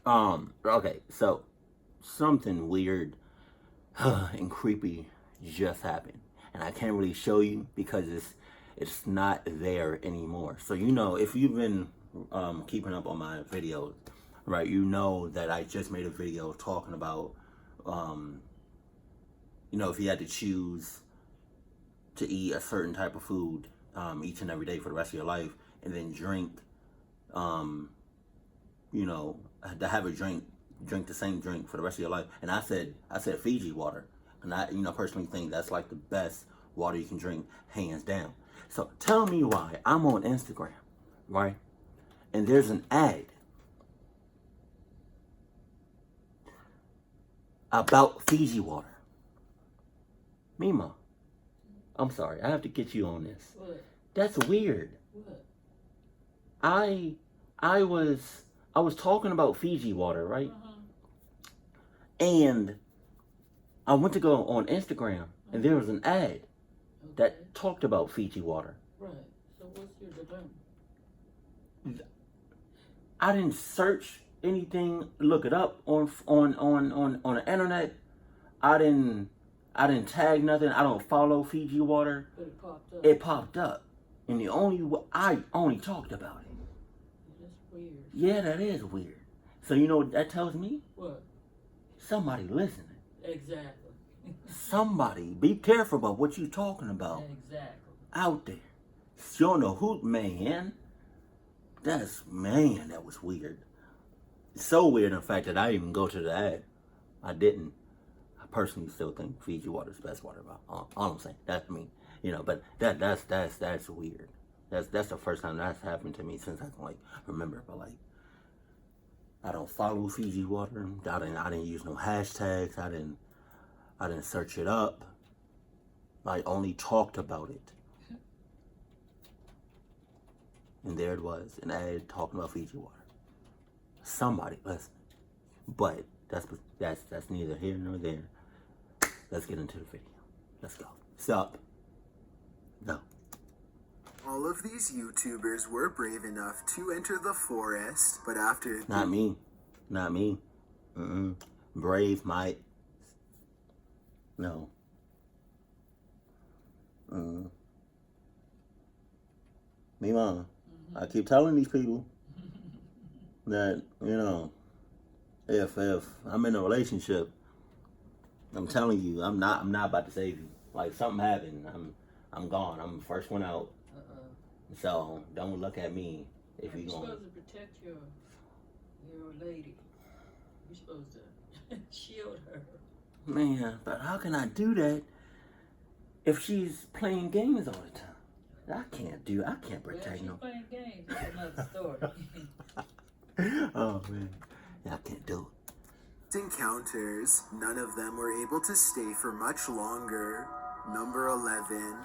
Okay, so something weird and creepy just happened, and I can't really show you because it's not there anymore. So if you've been keeping up on my videos, right, you know that I just made a video talking about if you had to choose to eat a certain type of food each and every day for the rest of your life, and then drink, you know, to have a drink the same drink for the rest of your life. And I said Fiji water, and I personally think that's like the best water you can drink, hands down. So tell me why I'm on Instagram, right, and there's an ad about Fiji water. Mima, I'm sorry, I have to get you on this. What? That's weird. What? I I was talking about Fiji water, right? And I went to go on Instagram, and there was an ad that talked about Fiji water. Right. So what's your dilemma? I didn't search anything, look it up on the internet. I didn't tag nothing. I don't follow Fiji water. But it popped up. It popped up, and I only talked about it. That's weird. Yeah, that is weird. So you know what that tells me? What? Somebody listening. Exactly. Somebody, be careful about what you're talking about. Exactly. Out there. You don't know who, man. That was weird. So weird, in fact, that I didn't even go to the ad. I didn't. I personally still think Fiji water is the best water. All I'm saying. That's me. But that's weird. That's the first time that's happened to me since I can remember. But I don't follow Fiji water. I didn't use no hashtags. I didn't search it up. I only talked about it. And there it was, an ad talking about Fiji water. Somebody listening. But that's neither here nor there. Let's get into the video. Let's go. Sup? No. All of these YouTubers were brave enough to enter the forest, but after... Not me. Brave might. No. Me, mom. I keep telling these people that, if I'm in a relationship, I'm telling you, I'm not about to save you. Like something happened, I'm gone. I'm the first one out. So don't look at me if you're going. You're supposed to protect your lady. You're supposed to shield her. Man, but how can I do that if she's playing games all the time? I can't protect no. Playing games. That's another story. Oh man, I can't do it. Encounters, none of them were able to stay for much longer. Number 11.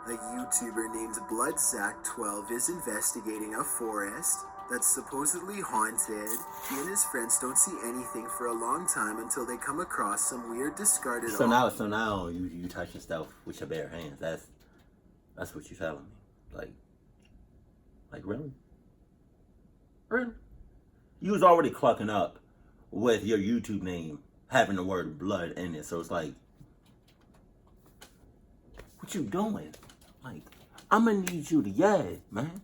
A YouTuber named Bloodsack12 is investigating a forest that's supposedly haunted. He and his friends don't see anything for a long time until they come across some weird discarded So now you touching stuff with your bare hands. That's what you're telling me. Like really? Really? You was already clucking up with your YouTube name having the word blood in it. So it's like, what you doing? I'm gonna need you to man.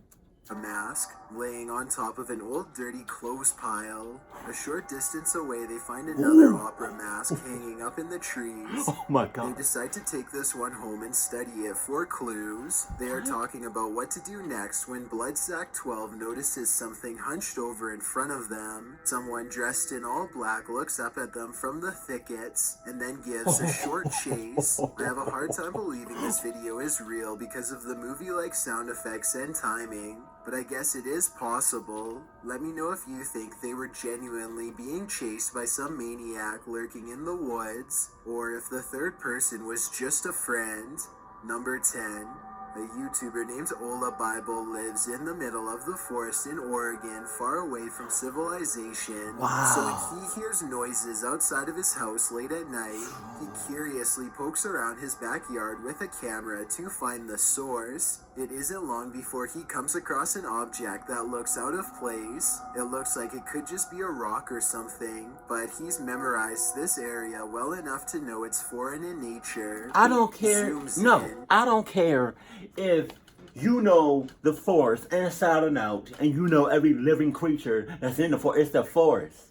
A mask laying on top of an old dirty clothes pile. A short distance away they find another opera mask hanging up in the trees. Oh my god. They decide to take this one home and study it for clues. They are talking about what to do next when Bloodsack12 notices something hunched over in front of them. Someone dressed in all black looks up at them from the thickets and then gives a short chase. I have a hard time believing this video is real because of the movie-like sound effects and timing. But I guess it is possible. Let me know if you think they were genuinely being chased by some maniac lurking in the woods, or if the third person was just a friend. Number 10. A YouTuber named Ola Bible lives in the middle of the forest in Oregon, far away from civilization. Wow. So when he hears noises outside of his house late at night, he curiously pokes around his backyard with a camera to find the source. It isn't long before he comes across an object that looks out of place. It looks like it could just be a rock or something, but he's memorized this area well enough to know it's foreign in nature. I don't care. No, I don't care if you know the forest inside and out, and you know every living creature that's in the forest. It's the forest.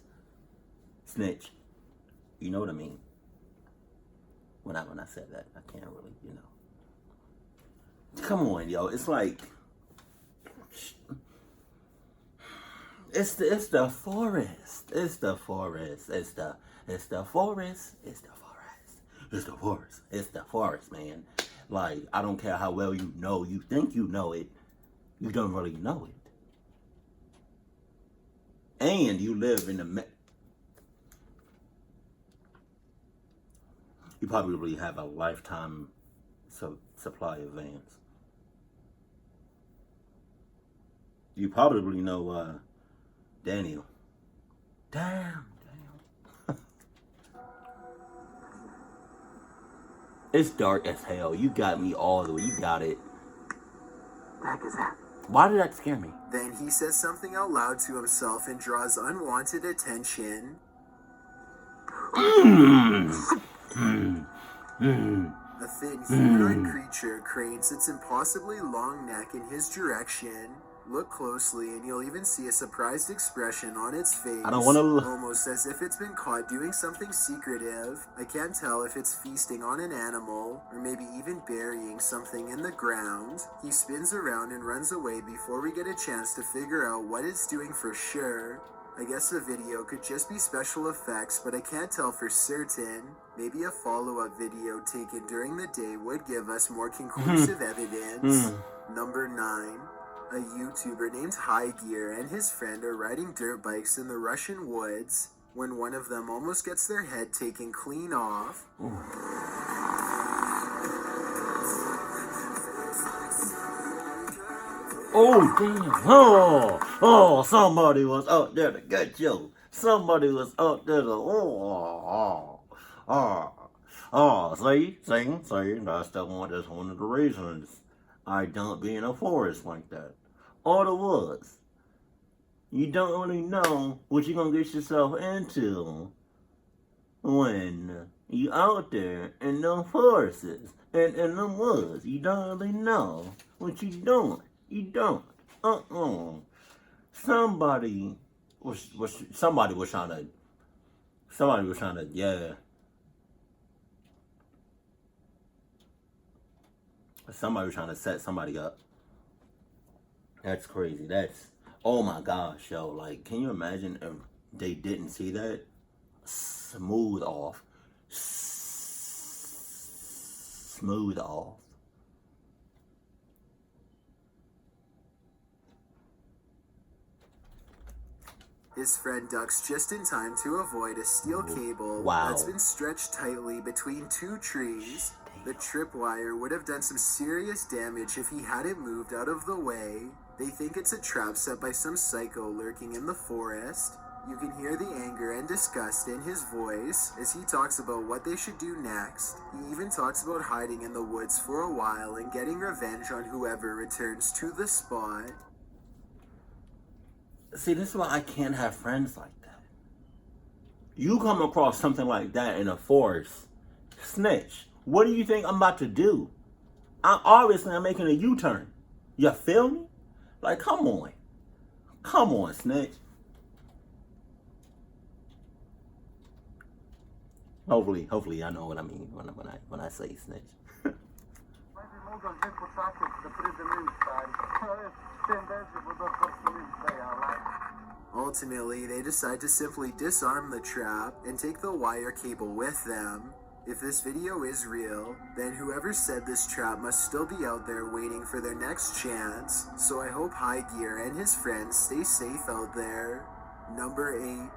Snitch. You know what I mean? When I said that, I can't really, you know. Come on, yo. It's like it's the forest. It's the forest. It's the forest. It's the forest. It's the forest. It's the forest, man. Like, I don't care how well you know. You think you know it. You don't really know it. And you live in the you probably really have a lifetime supply of vans. You probably know Daniel. Damn. It's dark as hell. You got me all the way. You got it. What the heck is that? Why did that scare me? Then he says something out loud to himself and draws unwanted attention. A thin humanoid creature cranes its impossibly long neck in his direction. Look closely and you'll even see a surprised expression on its face. I don't want to almost as if it's been caught doing something secretive. I can't tell if it's feasting on an animal or maybe even burying something in the ground. He spins around and runs away before we get a chance to figure out what it's doing for sure. I guess the video could just be special effects, but I can't tell for certain. Maybe a follow-up video taken during the day would give us more conclusive evidence. Number 9. A YouTuber named High Gear and his friend are riding dirt bikes in the Russian woods when one of them almost gets their head taken clean off. Oh, damn. Oh, somebody was out there to get you. Somebody was out there to, see, that's one of the reasons I don't be in a forest like that. All it was, you don't really know what you're gonna get yourself into when you out there in them forests and in them woods. You don't really know what you're doing. You don't. Somebody was trying to, yeah. Somebody was trying to set somebody up. That's crazy. Oh my gosh, yo. Like, can you imagine if they didn't see that? Smooth off. His friend ducks just in time to avoid a steel cable that's been stretched tightly between two trees. The tripwire would have done some serious damage if he hadn't moved out of the way. They think it's a trap set by some psycho lurking in the forest. You can hear the anger and disgust in his voice as he talks about what they should do next. He even talks about hiding in the woods for a while and getting revenge on whoever returns to the spot. See, this is why I can't have friends like that. You come across something like that in a forest, snitch. What do you think I'm about to do? I'm making a U-turn. You feel me? Like, come on, snitch. Hopefully, I know what I mean when I say snitch. Ultimately, they decide to simply disarm the trap and take the wire cable with them. If this video is real, then whoever said this trap must still be out there waiting for their next chance, so I hope High Gear and his friends stay safe out there. Number 8.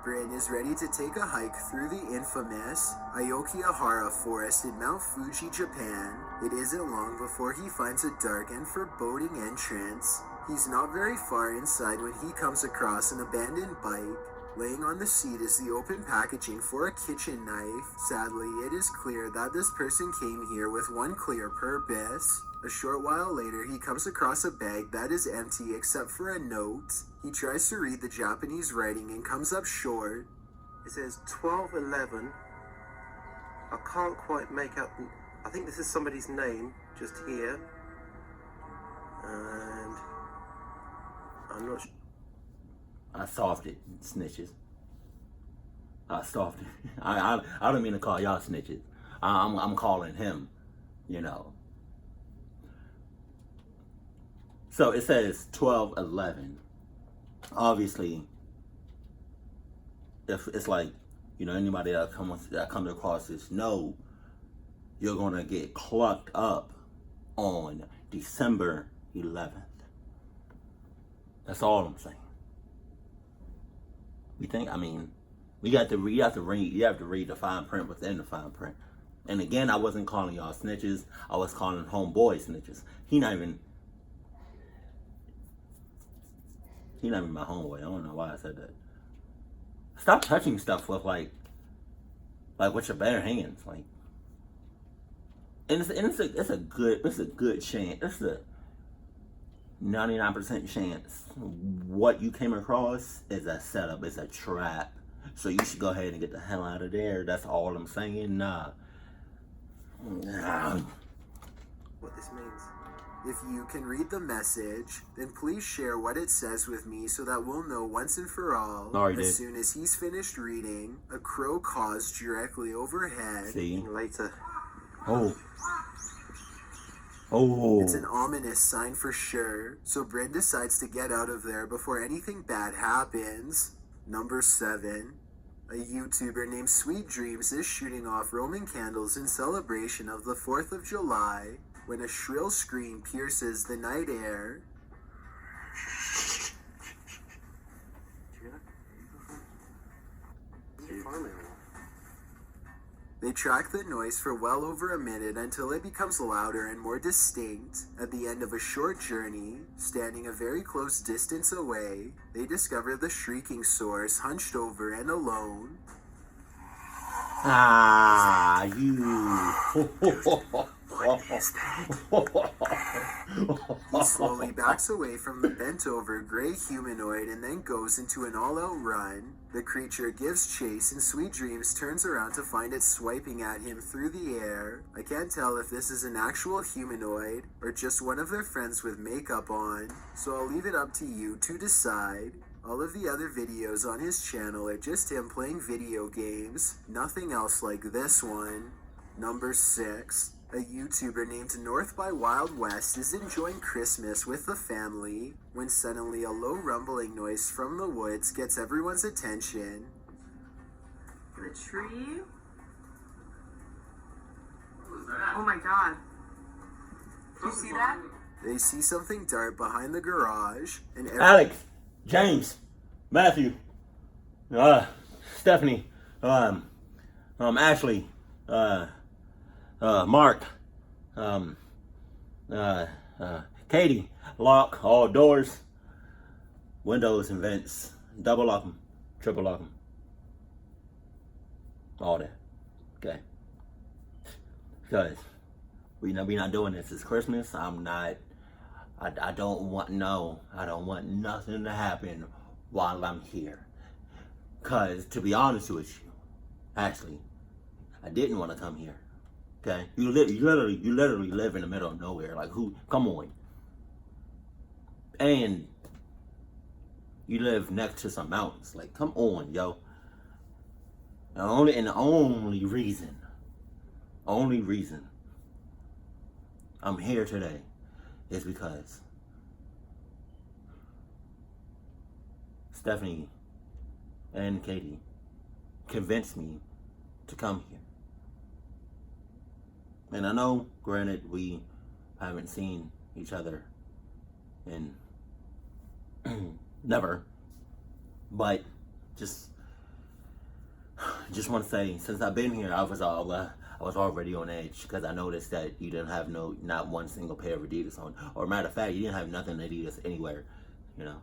Bryn is ready to take a hike through the infamous Aokigahara forest in Mount Fuji, Japan. It isn't long before he finds a dark and foreboding entrance. He's not very far inside when he comes across an abandoned bike. Laying on the seat is the open packaging for a kitchen knife. Sadly, it is clear that this person came here with one clear purpose. A short while later, he comes across a bag that is empty except for a note. He tries to read the Japanese writing and comes up short. It says 1211. I can't quite make out. I think this is somebody's name just here. And I'm not sure. I soft it, snitches. I soft it. I don't mean to call y'all snitches. I'm calling him, you know. So it says 1211. Obviously, if it's like, you know, anybody that comes across this note, you're gonna get clucked up on December 11th. That's all I'm saying. You have to read the fine print within the fine print. And again, I wasn't calling y'all snitches. I was calling homeboy snitches. He not even my homeboy. I don't know why I said that. Stop touching stuff with like with your bare hands, like. And it's a good chance. It's a 99% chance what you came across is a setup, it's a trap. So you should go ahead and get the hell out of there. That's all I'm saying. Nah. What this means. If you can read the message, then please share what it says with me so that we'll know once and for all. As soon as he's finished reading, a crow caws directly overhead. See? Later. Oh. It's an ominous sign for sure, so Bryn decides to get out of there before anything bad happens. Number 7. A YouTuber named Sweet Dreams is shooting off Roman candles in celebration of the 4th of July when a shrill scream pierces the night air. They track the noise for well over a minute until it becomes louder and more distinct. At the end of a short journey, standing a very close distance away, they discover the shrieking source hunched over and alone. Ah, you. He slowly backs away from the bent-over gray humanoid and then goes into an all-out run. The creature gives chase and Sweet Dreams turns around to find it swiping at him through the air. I can't tell if this is an actual humanoid or just one of their friends with makeup on, so I'll leave it up to you to decide. All of the other videos on his channel are just him playing video games, nothing else like this one. Number 6. A YouTuber named North by Wild West is enjoying Christmas with the family when suddenly a low rumbling noise from the woods gets everyone's attention. The tree? Oh my god. Do you see that? They see something dart behind the garage and Alex, James, Matthew, Stephanie, Ashley, Mark, Katie, lock all doors, windows and vents, double lock them, triple lock them, all that. Okay, because we not doing this. It's Christmas. I don't want nothing to happen while I'm here. Cause to be honest with you, actually, I didn't want to come here. Okay, you literally live in the middle of nowhere. Like who? Come on. And you live next to some mountains. Like come on, yo. The only reason I'm here today is because Stephanie and Katie convinced me to come here. And I know, granted, we haven't seen each other in never, but just Just want to say, since I've been here, I was already on edge because I noticed that you didn't have not one single pair of Adidas on, or matter of fact, you didn't have nothing Adidas anywhere. You know,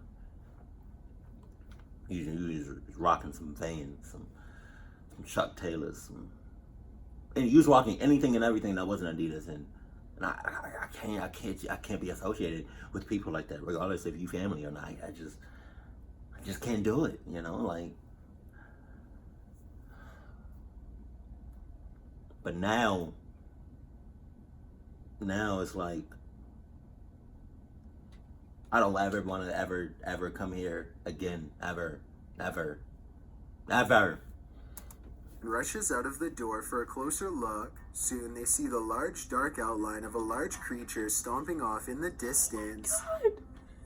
you was rocking some Vans, some Chuck Taylors, and you was rocking anything and everything that wasn't Adidas, and I can't be associated with people like that, regardless if you family or not. I just can't do it. You know, like. But now it's like I don't ever want to ever come here again, ever. Rushes out of the door for a closer look. Soon they see the large dark outline of a large creature stomping off in the distance.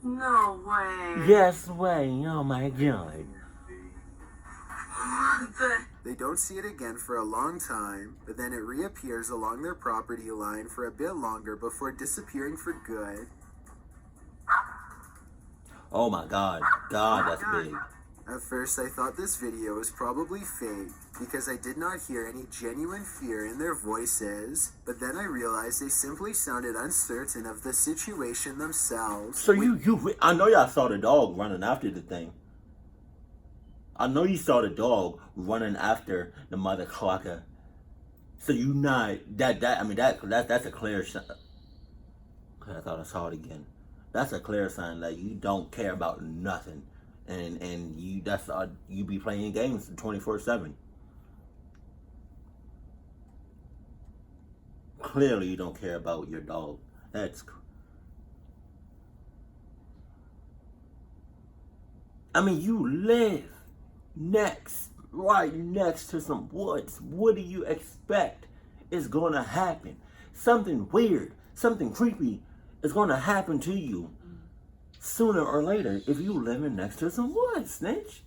No way. Yes way, oh my god. What the? They don't see it again for a long time, but then it reappears along their property line for a bit longer before disappearing for good. Oh my god, that's big. At first I thought this video was probably fake, because I did not hear any genuine fear in their voices, but then I realized they simply sounded uncertain of the situation themselves. So I know y'all saw the dog running after the thing. I know you saw the dog running after the mother clucker. So you not that's a clear sign. I thought I saw it again. That's a clear sign that you don't care about nothing, and you be playing games 24/7. Clearly, you don't care about your dog. You live right next to some woods. What do you expect is going to happen? Something weird, something creepy is going to happen to you sooner or later if you living next to some woods, snitch.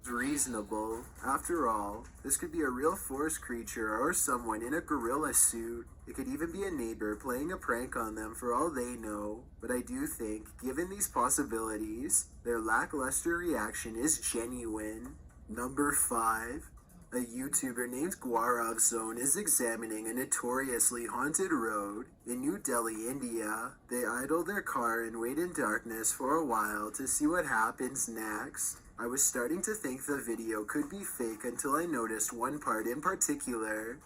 Reasonable. After all, this could be a real forest creature or someone in a gorilla suit. It could even be a neighbor playing a prank on them for all they know. But I do think, given these possibilities, their lackluster reaction is genuine. Number 5. A YouTuber named Gaurav Zone is examining a notoriously haunted road in New Delhi, India. They idle their car and wait in darkness for a while to see what happens next. I was starting to think the video could be fake until I noticed one part in particular.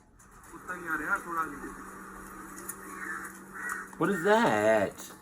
What is that?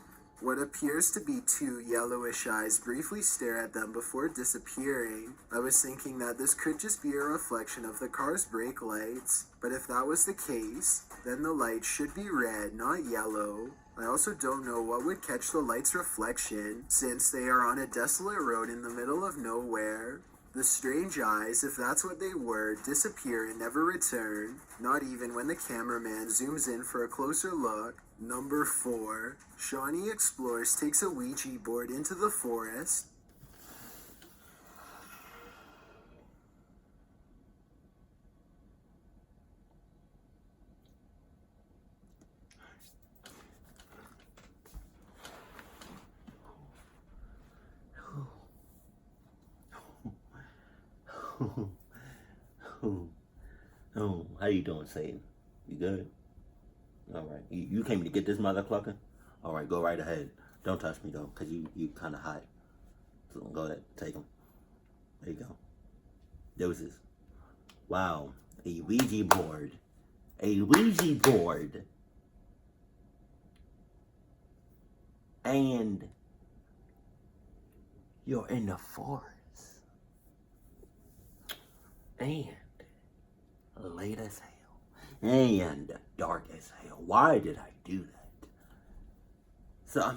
What appears to be 2 yellowish eyes briefly stare at them before disappearing. I was thinking that this could just be a reflection of the car's brake lights, but if that was the case, then the light should be red, not yellow. I also don't know what would catch the light's reflection, since they are on a desolate road in the middle of nowhere. The strange eyes, if that's what they were, disappear and never return, not even when the cameraman zooms in for a closer look. Number 4. Shawnee Explores takes a Ouija board into the forest. Oh, how you doing, Satan? You good? All right. You came to get this mother clucker? All right, go right ahead. Don't touch me, though, because you kind of hot. So go ahead, take them. There you go. Doses. Wow. A Ouija board. A Ouija board. And you're in the forest. And late as hell. And dark as hell. Why did I do that? So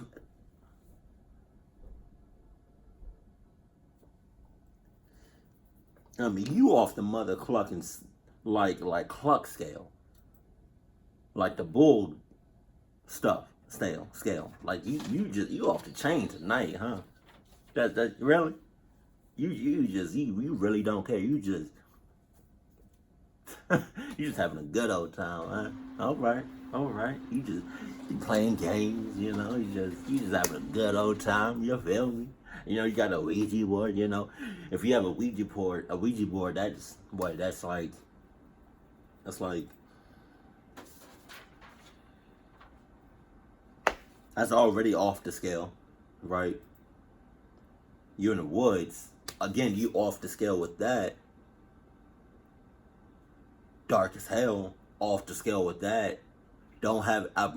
you off the mother clucking like cluck scale. Like the bull stuff scale. Like you off the chain tonight, huh? That really? You really don't care. You just having a good old time, huh? All right. You playing games, you know. You just having a good old time. You feel me? You know, you got a Ouija board. You know, if you have a Ouija board, that's what that's like. That's already off the scale, right? You're in the woods. Again, you off the scale with that. Dark as hell, off the scale with that. Don't have, I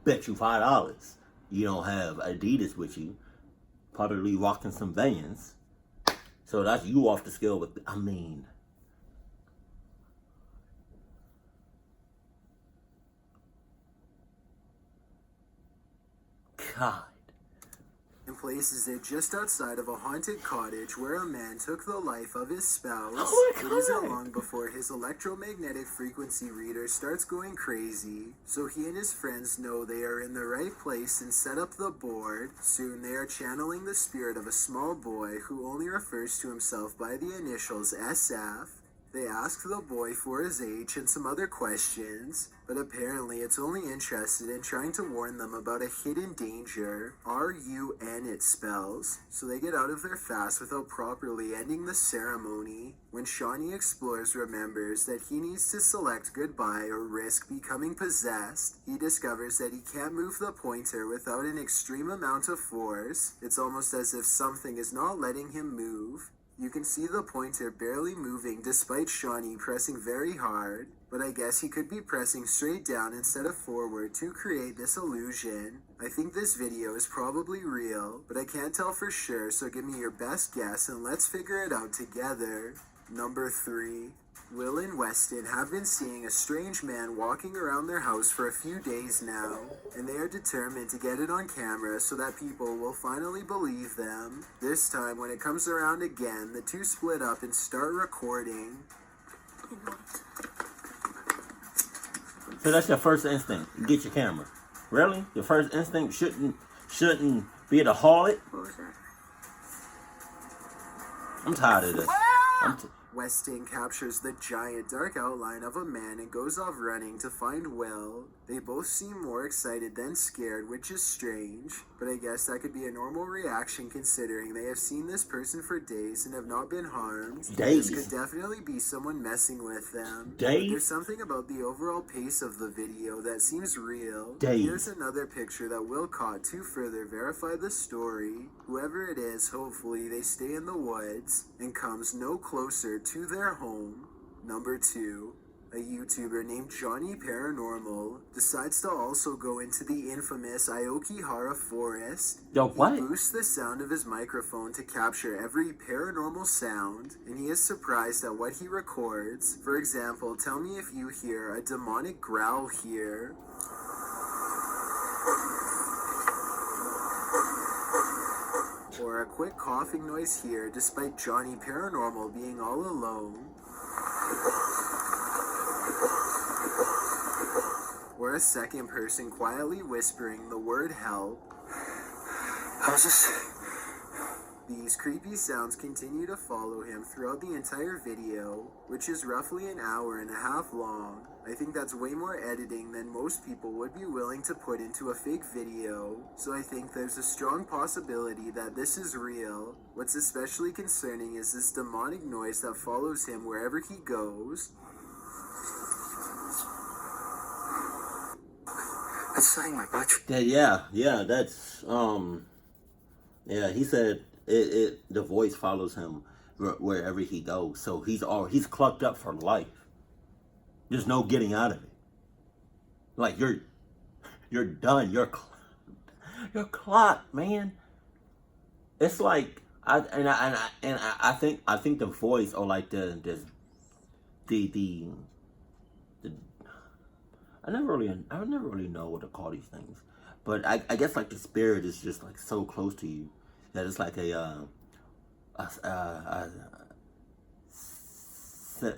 bet you $5. You don't have Adidas with you. Probably rocking some Vans. So that's you off the scale with, I mean. God. And places it just outside of a haunted cottage where a man took the life of his spouse. Oh my It God. isn't long before his electromagnetic frequency reader starts going crazy, so he and his friends know they are in the right place and set up the board. Soon they are channeling the spirit of a small boy who only refers to himself by the initials SF. They ask the boy for his age and some other questions, but apparently it's only interested in trying to warn them about a hidden danger, RUN it spells, so they get out of their fast without properly ending the ceremony. When Shawnee Explores remembers that he needs to select goodbye or risk becoming possessed, he discovers that he can't move the pointer without an extreme amount of force. It's almost as if something is not letting him move. You can see the pointer barely moving despite Shawnee pressing very hard, but I guess he could be pressing straight down instead of forward to create this illusion. I think this video is probably real, but I can't tell for sure, so give me your best guess and let's figure it out together. Number 3. Will and Weston have been seeing a strange man walking around their house for a few days now, and they are determined to get it on camera so that people will finally believe them. This time, when it comes around again, the two split up and start recording. So that's your first instinct. You get your camera. Really? Your first instinct shouldn't be to haul it? What was that? I'm tired of this. Weston captures the giant dark outline of a man and goes off running to find Will. They both seem more excited than scared, which is strange, but I guess that could be a normal reaction considering they have seen this person for days and have not been harmed. Days? This could definitely be someone messing with them. Days? There's something about the overall pace of the video that seems real. Days. Here's another picture that Will caught to further verify the story. Whoever it is, hopefully they stay in the woods and comes no closer to their home. Number 2. A YouTuber named Johnny Paranormal decides to also go into the infamous Aokigahara forest. Yo, what? He boosts the sound of his microphone to capture every paranormal sound, and he is surprised at what he records. For example, tell me if you hear a demonic growl here. Or a quick coughing noise here, despite Johnny Paranormal being all alone. Or a second person quietly whispering the word help. How's this? These creepy sounds continue to follow him throughout the entire video, which is roughly an hour and a half long. I think that's way more editing than most people would be willing to put into a fake video, so I think there's a strong possibility that this is real. What's especially concerning is this demonic noise that follows him wherever he goes. That's saying my butt. Yeah, that's yeah, he said the voice follows him wherever he goes. So he's clucked up for life. There's no getting out of it. Like you're done. You're clocked, man. It's like I think the voice or like the I never really know what to call these things, but I guess like the spirit is just like so close to you that it's like a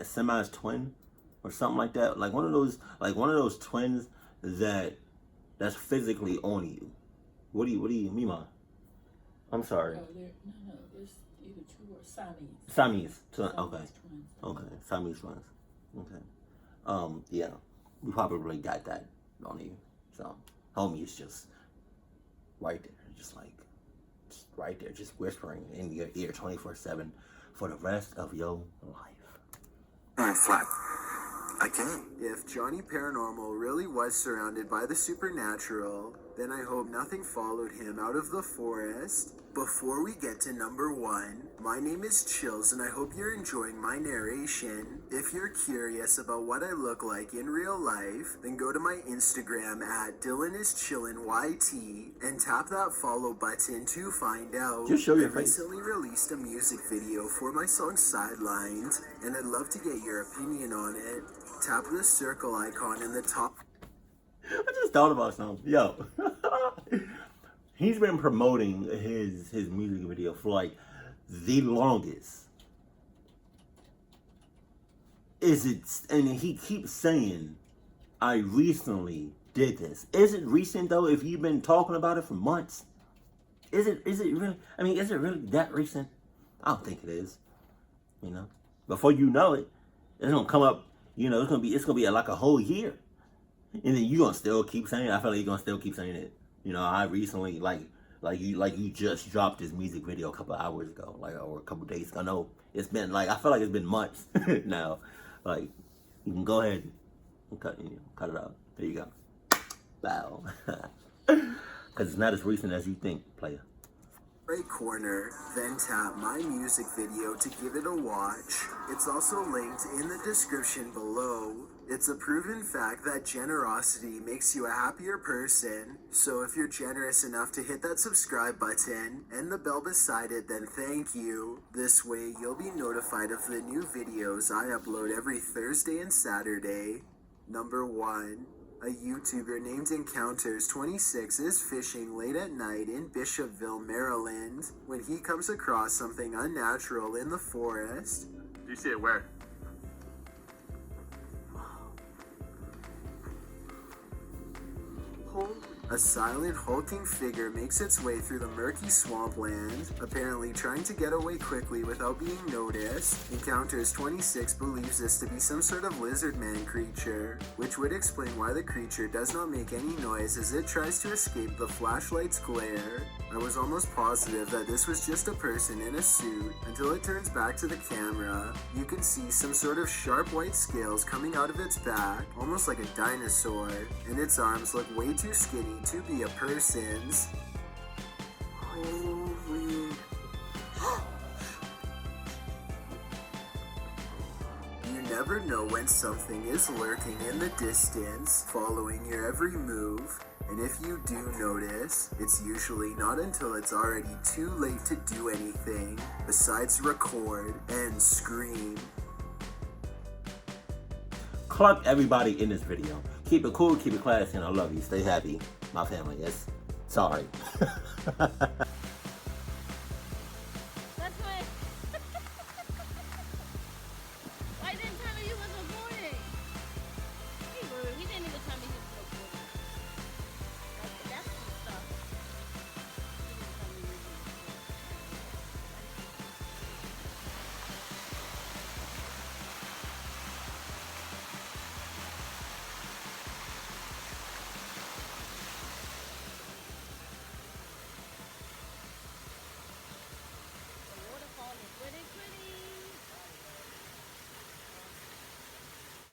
semi's twin or something like that, like one of those twins that's physically on you. What do you mean, Ma? I'm sorry. No, it's either two or Siamese. Siamese. Okay. Twins. Okay. Siamese twins. Okay. Yeah. We probably got that on you. So, homie is just right there. Just like, right there, just whispering in your ear 24/7 for the rest of your life. Alright, flat. Okay. If Johnny Paranormal really was surrounded by the supernatural, then I hope nothing followed him out of the forest. Before we get to number 1, my name is Chills and I hope you're enjoying my narration. If you're curious about what I look like in real life, then go to my Instagram at DylanIsChillinYT and tap that follow button to find out. Just show your I face. recently released a music video for my song Sidelined, and I'd love to get your opinion on it. Tap the circle icon in the top. I just thought about something. Yo. He's been promoting his music video for like the longest. And he keeps saying, I recently did this. Is it recent though if you've been talking about it for months? Is it really, is it really that recent? I don't think it is. You know? Before you know it, it's gonna come up, it's gonna be like a whole year. And then you're gonna still keep saying it. I feel like you're gonna still keep saying it. I recently, like you just dropped this music video a couple hours ago, or a couple days ago. No, it's been I feel like it's been months now. Like, you can go ahead and cut it out. There you go. Bow. Because it's not as recent as you think, player. Right corner, then tap my music video to give it a watch. It's also linked in the description below. It's a proven fact that generosity makes you a happier person, so if you're generous enough to hit that subscribe button and the bell beside it, then thank you. This way you'll be notified of the new videos I upload every Thursday and Saturday. Number 1. A YouTuber named Encounters26 is fishing late at night in Bishopville, Maryland, when he comes across something unnatural in the forest. Do you see it where? A silent, hulking figure makes its way through the murky swampland, apparently trying to get away quickly without being noticed. Encounters26 believes this to be some sort of lizard man creature, which would explain why the creature does not make any noise as it tries to escape the flashlight's glare. I was almost positive that this was just a person in a suit, until it turns back to the camera. You can see some sort of sharp white scales coming out of its back, almost like a dinosaur, and its arms look way too skinny to be a person's. Holy. You never know when something is lurking in the distance, following your every move. And if you do notice, it's usually not until it's already too late to do anything besides record and scream. Cluck everybody in this video. Keep it cool, keep it classy, and I love you. Stay happy. My family, yes. Sorry.